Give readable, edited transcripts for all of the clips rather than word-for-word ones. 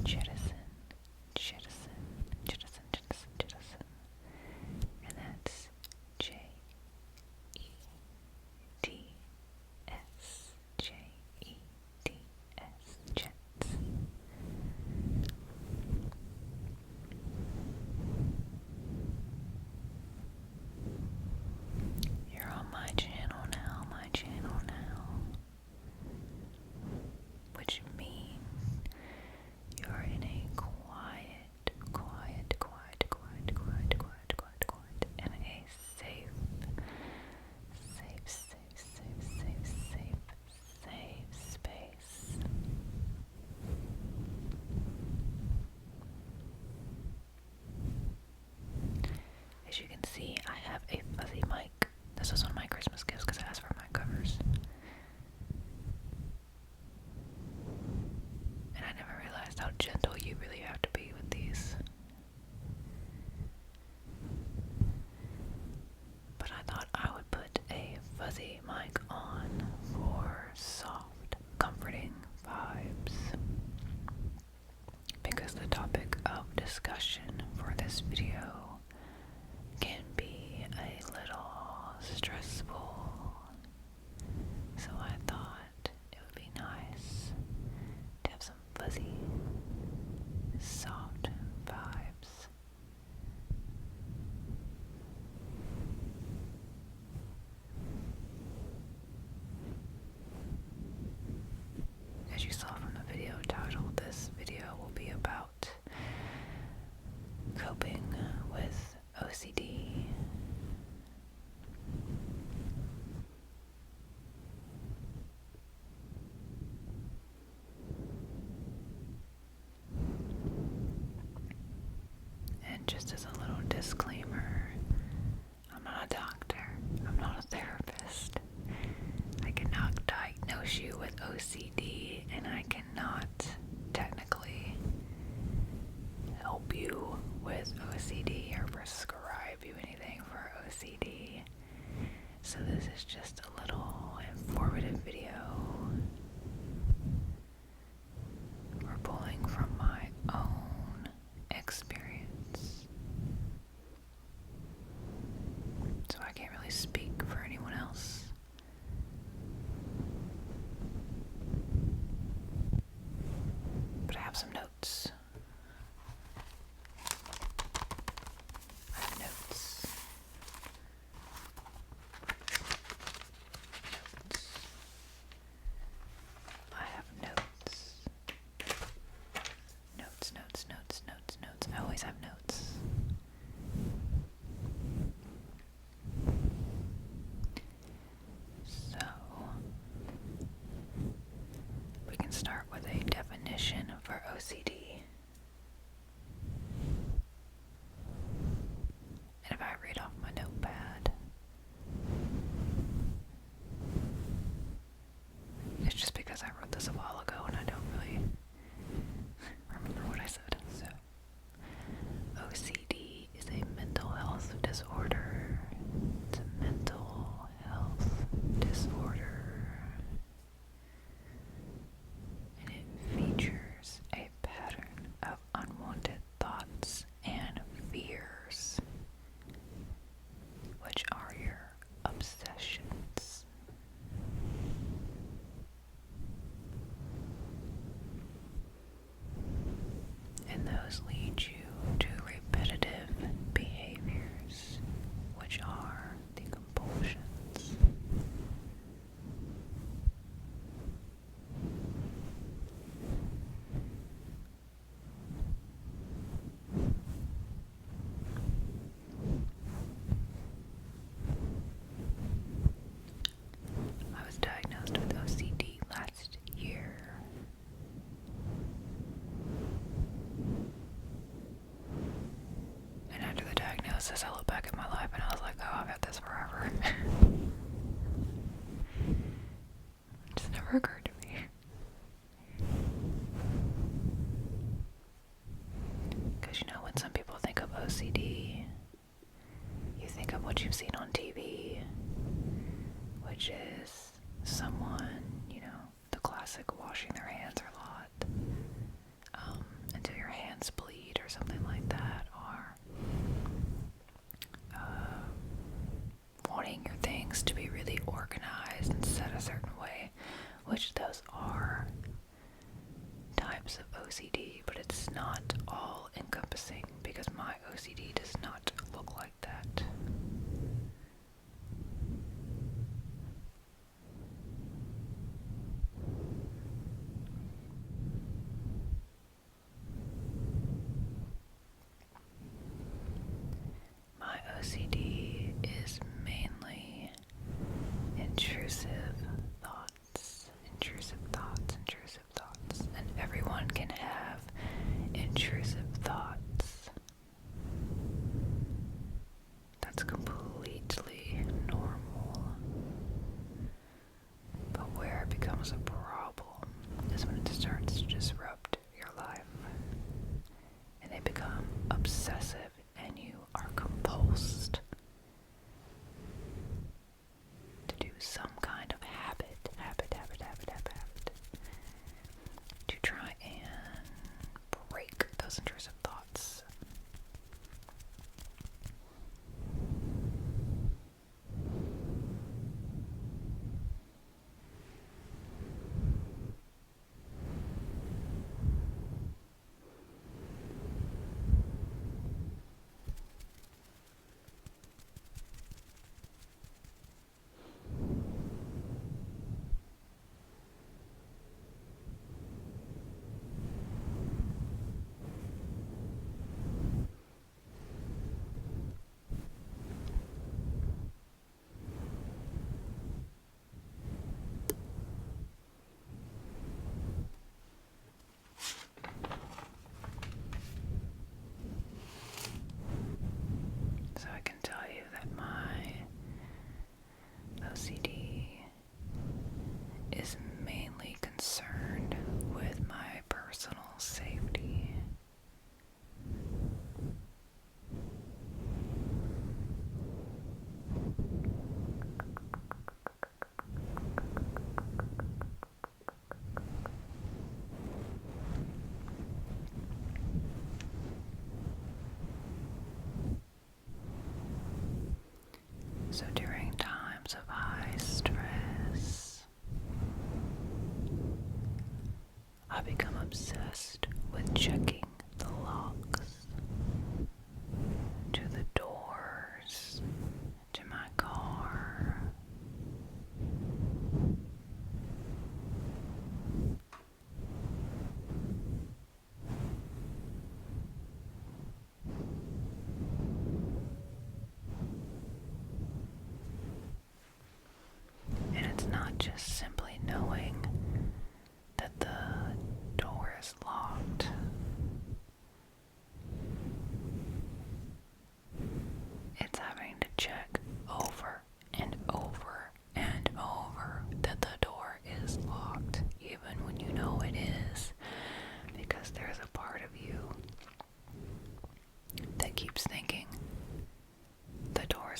jettison, jettison, jettison, jettison, jettison. And that's Jets, Jets, jets. You're on my channel now, which means you're in a quiet, and a safe space. As you can see, I have a fuzzy mic. This was one of my Christmas gifts because I asked for mic covers. And I never realized how gentle you really have to be with these. But I thought I would put a fuzzy mic on for soft, comforting vibes. Because the topic of discussion for this video can be a little stressful. So I thought it would be nice to have some fuzzy, soft vibes. As you saw from the video title, this video will be about coping with OCD. And just as a little disclaimer, I'm not a doctor, I'm not a therapist. I cannot diagnose you with OCD, and I cannot technically help you with OCD or prescribe you anything for OCD. So this is just a little informative video. We're pulling from my own experience. So I can't really speak for anyone else. But I have some notes. I have notes. I have notes. Notes. I always have notes. So, we can start with a definition for OCD. And if I read off my notepad, it's just because I wrote this a while ago and I don't really remember what I said. So, OCD is a mental health disorder. It's a mental health disorder. And it features a pattern of unwanted thoughts and fears, which are your obsessions. And those lead you to repetitive behaviors, which are the compulsions. I was diagnosed with OCD last year. And after the diagnosis, I look back at my life and I was like, oh, I've had this forever. It just never occurred to me. Because you know, when some people think of OCD, you think of what you've seen on TV, which is someone, you know, the classic washing their hands a lot, and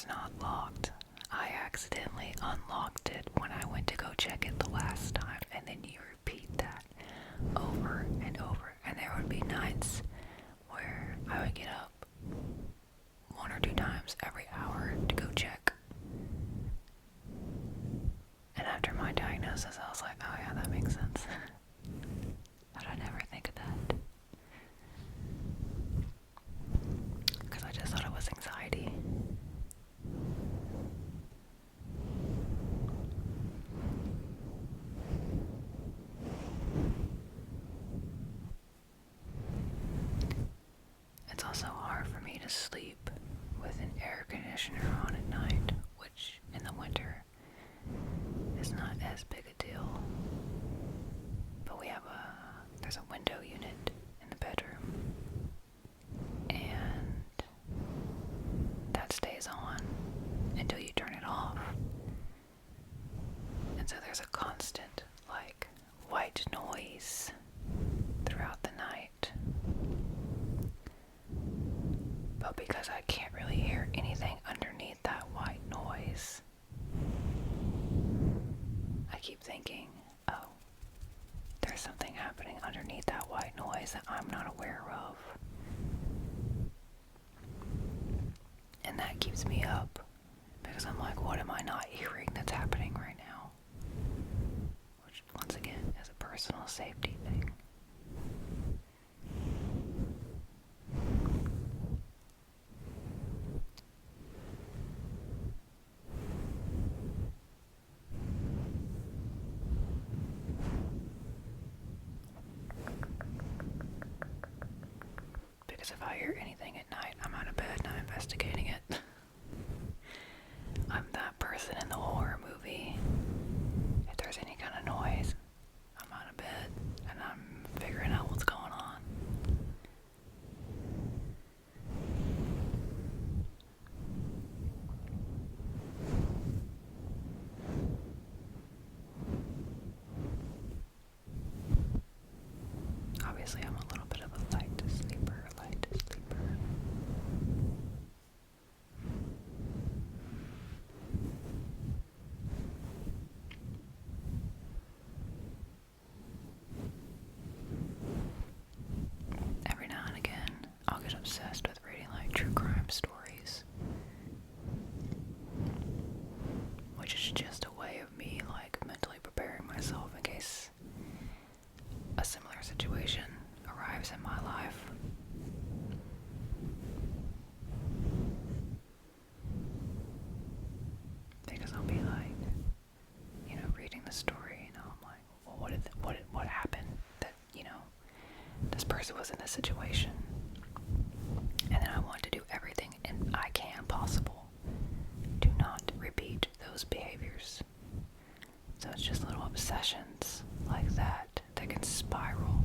is not locked. I accidentally unlocked it when I went to go check it the last time, and then you repeat that over and over. And there would be nights where I would get up 1 or 2 times every hour to go check. And after my diagnosis, I was like, oh yeah, that makes sense. But I never think of that. Because I just thought it was anxiety. It's also hard for me to sleep with an air conditioner on at night, which in the winter is not as big a deal. But there's a window unit in the bedroom, and that stays on until you turn it off. And so there's a constant, white noise throughout the night. But because I can't really hear anything underneath that white noise, I keep thinking, oh, there's something happening underneath that white noise that I'm not aware of. And that keeps me up, because I'm like, what am I not hearing that's happening right now? Which, once again, is a personal safety thing. Because if I hear anything at night, I'm out of bed and I'm investigating it. I'm that person in the horror movie. If there's any kind of noise, I'm out of bed and I'm figuring out what's going on. Obviously, I'm a little bit of a light sleeper. Every now and again, I'll get obsessed with reading true crime stories, which is just a way of me mentally preparing myself in case a similar situation arrives in my life. Because I'll be reading the story, I'm like, well, what happened that, this person was in this situation? And then I want to do everything I can possible to not repeat those behaviors. So it's just little obsessions like that can spiral.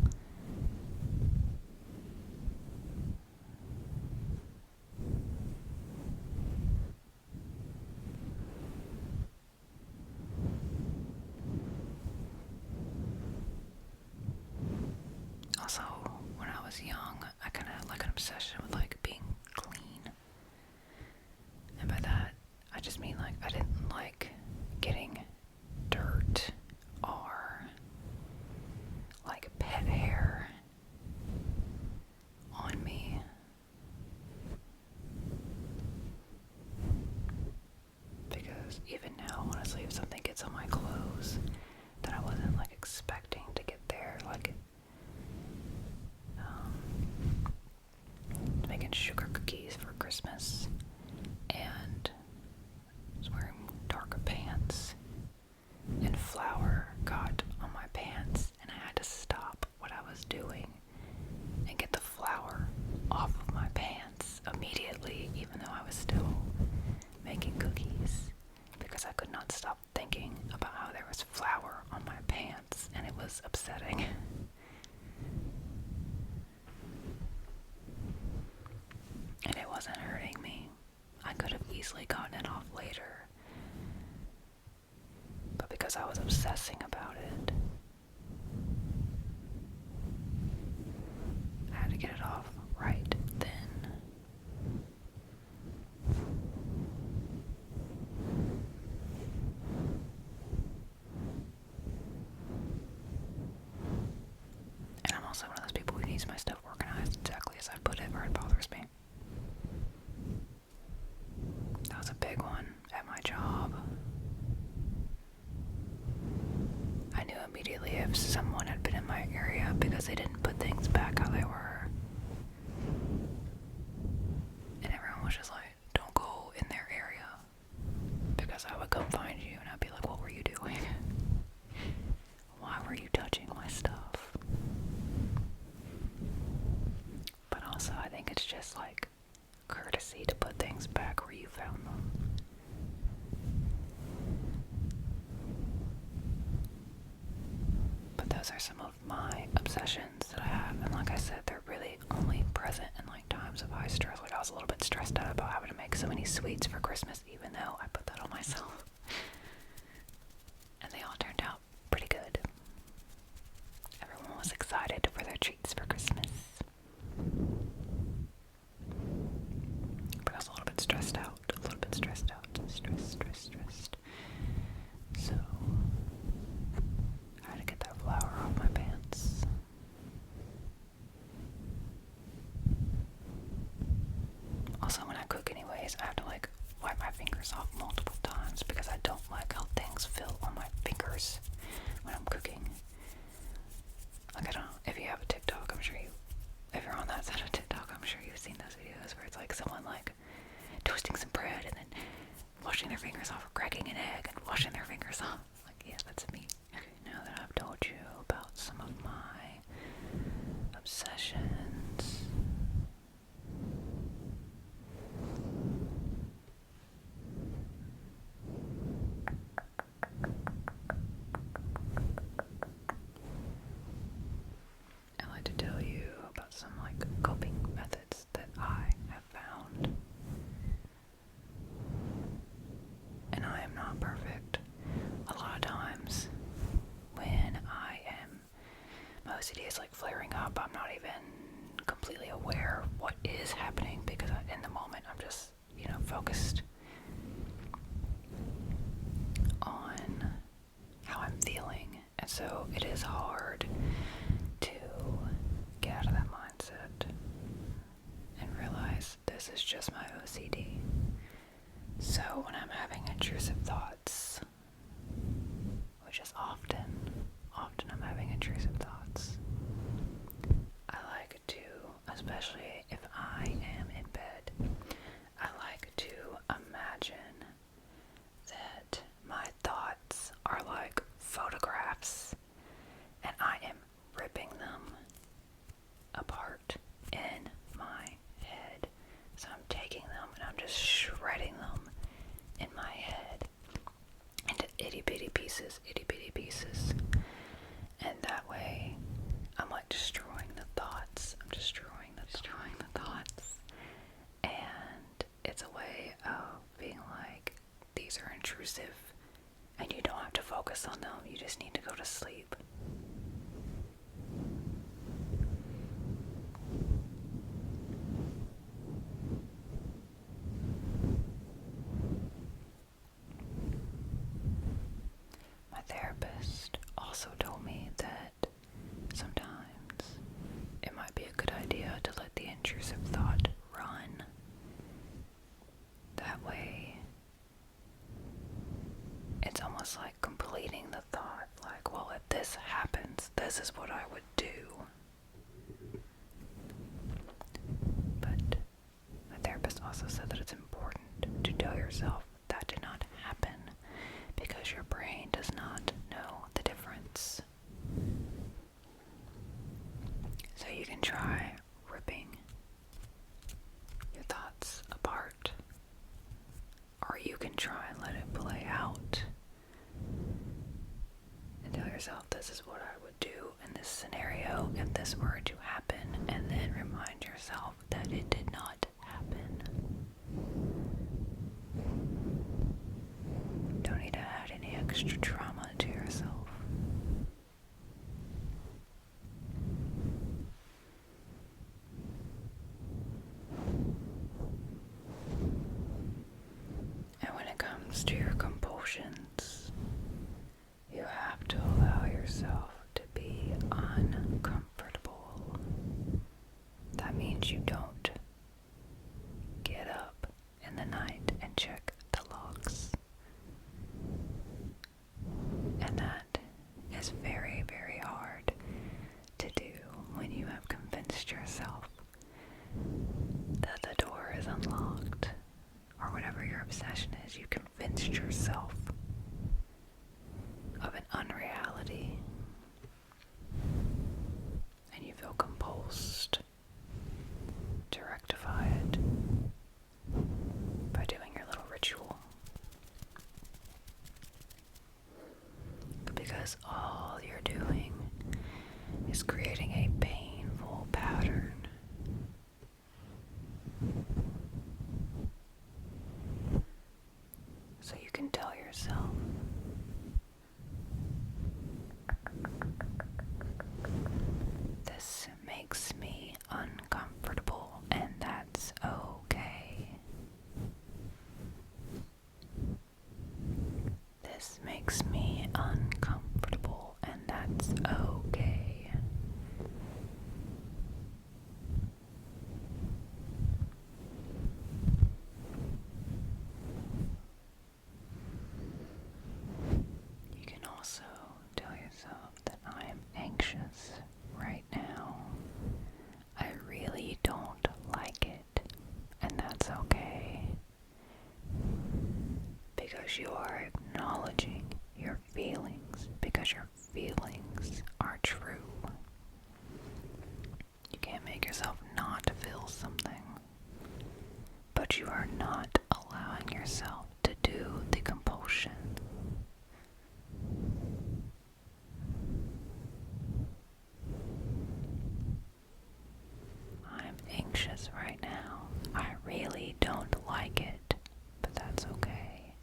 Also, when I was young, I kind of had an obsession with being clean. And by that, I just mean I didn't like getting dirt or pet hair on me. Because even now, honestly, if something gets on my clothes that I wasn't expecting to get there, making sugar cookies for Christmas, and I was wearing darker pants, and flour got on my pants, and I had to stop what I was doing and get the flour off of my pants immediately, even though I was still making cookies, because I could not stop thinking about how there was flour on my pants, and it was upsetting. And it wasn't hurting me. I could have easily gotten it off later. But because I was obsessing about it, I had to get it off right then. if someone had been in my area because they didn't put things back how they were. And everyone was just like, don't go in their area. Because I would come find you and I'd be like, what were you doing? Why were you touching my stuff? But also, I think it's just like courtesy to put things back where you found them. But those are some of my obsessions that I have, and like I said, they're really only present in like times of high stress. Like I was a little bit stressed out about having to make so many sweets for Christmas, even though I put that on myself. And they all turned out pretty good. Everyone was excited for their treats for Christmas. But I was a little bit stressed out. Stressed. So, I had to get that flour off my pants. Also, when I cook anyways, I have to like wipe my fingers off multiple times because I don't like how things feel on my fingers when I'm cooking. Like, I don't know, if you have a TikTok, I'm sure if you're on that side of TikTok, I'm sure you've seen those videos where it's like someone like toasting some bread and then washing their fingers off, or cracking an egg and washing their fingers off. Like, yeah, that's me. Okay, now that I've told you about some of my obsessions, I'd like to tell you about some like coping methods that I have found. And I am not perfect. A lot of times when my OCD is like flaring up, I'm not even completely aware of what is happening because in the moment I'm just, focused on how I'm feeling. And so it is hard to get out of that mindset and realize this is just my OCD. So when I'm having intrusive thoughts, which is often I'm having intrusive thoughts, I like to, especially if I am in bed, I like to imagine that my thoughts are like photographs and I am ripping them apart in my head. So I'm taking them and I'm just shredding them in my head into itty bitty pieces. And that way I'm like destroying the thoughts. I'm destroying the thoughts. And it's a way of being like, these are intrusive and you don't have to focus on them. You just need to go to sleep. My therapist also told me that sometimes it might be a good idea to let the intrusive thought run. That way, it's almost like completing the thought. Like, well, if this happens, this is what I would do. But my therapist also said that it's important to tell yourself that did not happen because your brain does not know the difference. So you can try ripping your thoughts apart, or you can try and let it play out and tell yourself, this is what I would do in this scenario if this were to happen, and then remind yourself that it did not happen. Don't need to add any extra trauma to yourself. And when it comes to your compulsions, you have to allow yourself to be uncomfortable. That means you don't get up in the night and check the logs. And that is very, very obsession is you convinced yourself of an unreality, and you feel compulsed to rectify it by doing your little ritual. Because all you're doing is creating a painful pattern. So you can tell yourself, this makes me uncomfortable, and that's okay. This makes me uncomfortable, and that's okay. You can also tell yourself that I am anxious right now. I really don't like it, and that's okay. Because you are acknowledging your feelings, because your feelings are true. You can't make yourself not feel something, but you are not allowing yourself to do the compulsion. I'm anxious right now. I really don't like it, but that's okay.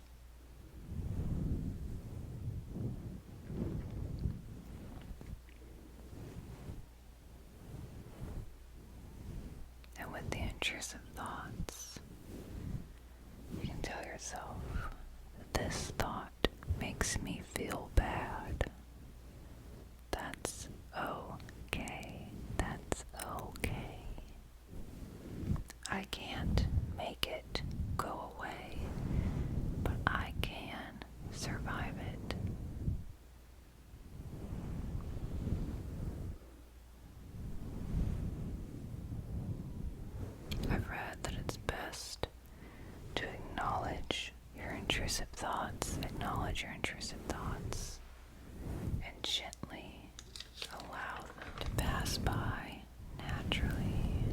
And with the intrusive thoughts, you can tell yourself that this thought makes me feel bad. That's okay. That's okay. I can't make it go away, but I can survive it. I've read that it's best to acknowledge your intrusive thoughts, and gently allow them to pass by naturally.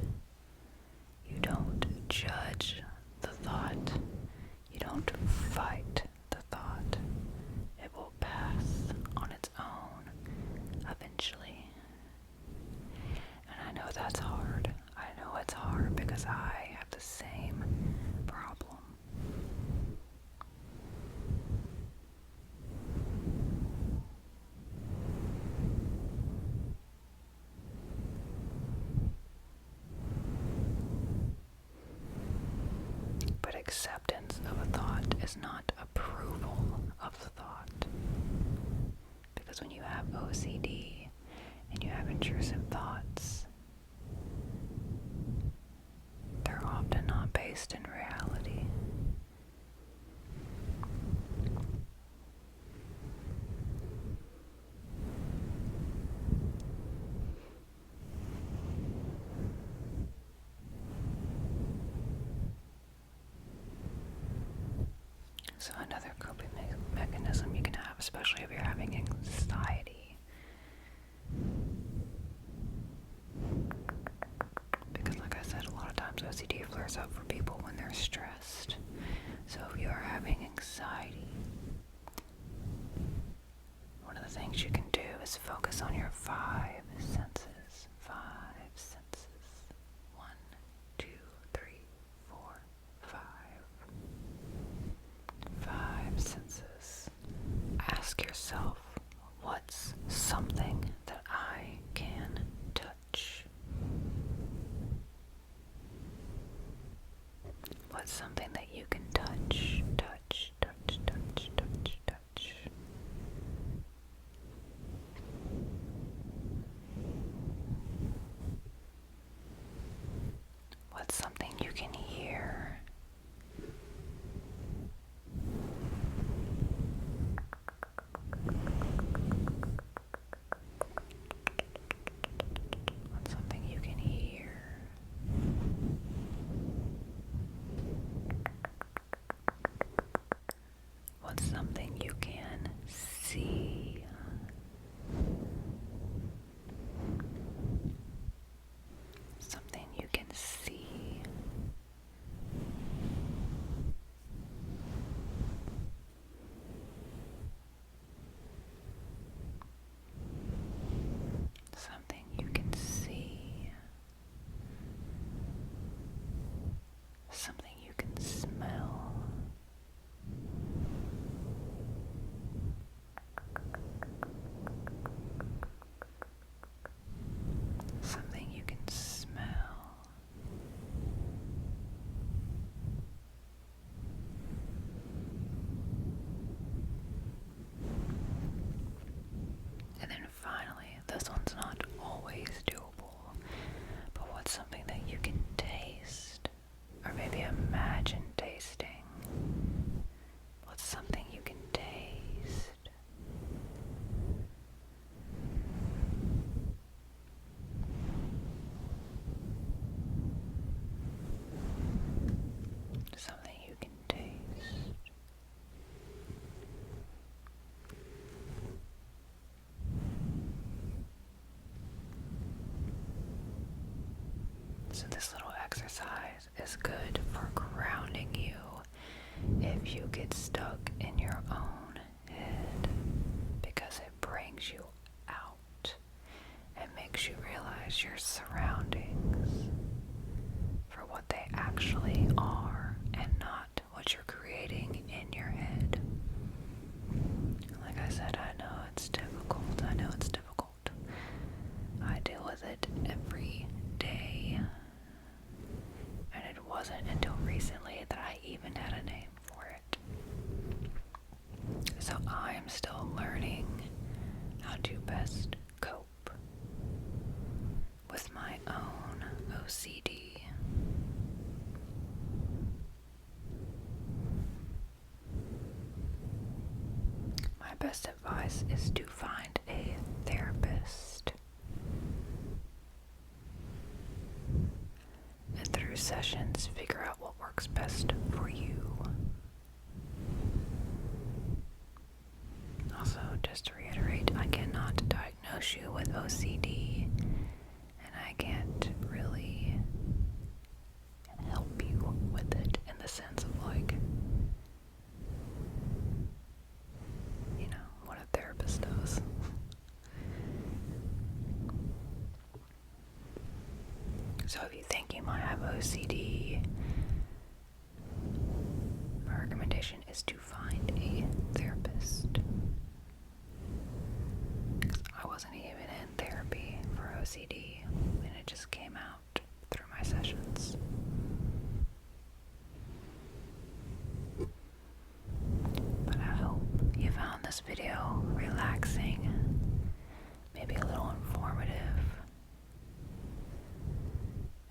You don't judge the thought. You don't fight the thought. It will pass on its own eventually. And I know that's hard. I know it's hard because I have the same problem. But acceptance of a thought is not approval of the thought. Because when you have OCD and you have intrusive thoughts, they're often not based in reality. So another coping mechanism you can have, especially if you're having anxiety, because like I said, a lot of times OCD flares up for people when they're stressed. So if you are having anxiety, one of the things you can do is focus on your 5 senses. 5 senses. 1, 2, 3, 4, 5. 5 senses. Ask yourself, what's something that I can touch? What's something that you can touch, touch, touch, touch, touch, touch? So this little exercise is good for grounding you if you get stuck in your own head, because it brings you out and makes you realize your surroundings for what they actually are and not what you're creating in your head. Like I said, I know it's difficult. I deal with it every day. And it wasn't until recently that I even had a name for it. So I'm still learning how to best cope with my own OCD. My best advice is to find a therapist. And through sessions, figure out what works best for you. Also, just to reiterate, I cannot diagnose you with OCD, and I can't really help you with it in the sense of like, you know, what a therapist does. So if you think you might have OCD, my recommendation is to find a therapist. I wasn't even in therapy for OCD, and it just came out through my sessions. But I hope you found this video relaxing, maybe a little informative,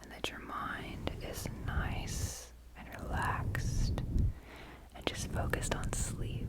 and that your mind is nice and relaxed and just focused on sleep.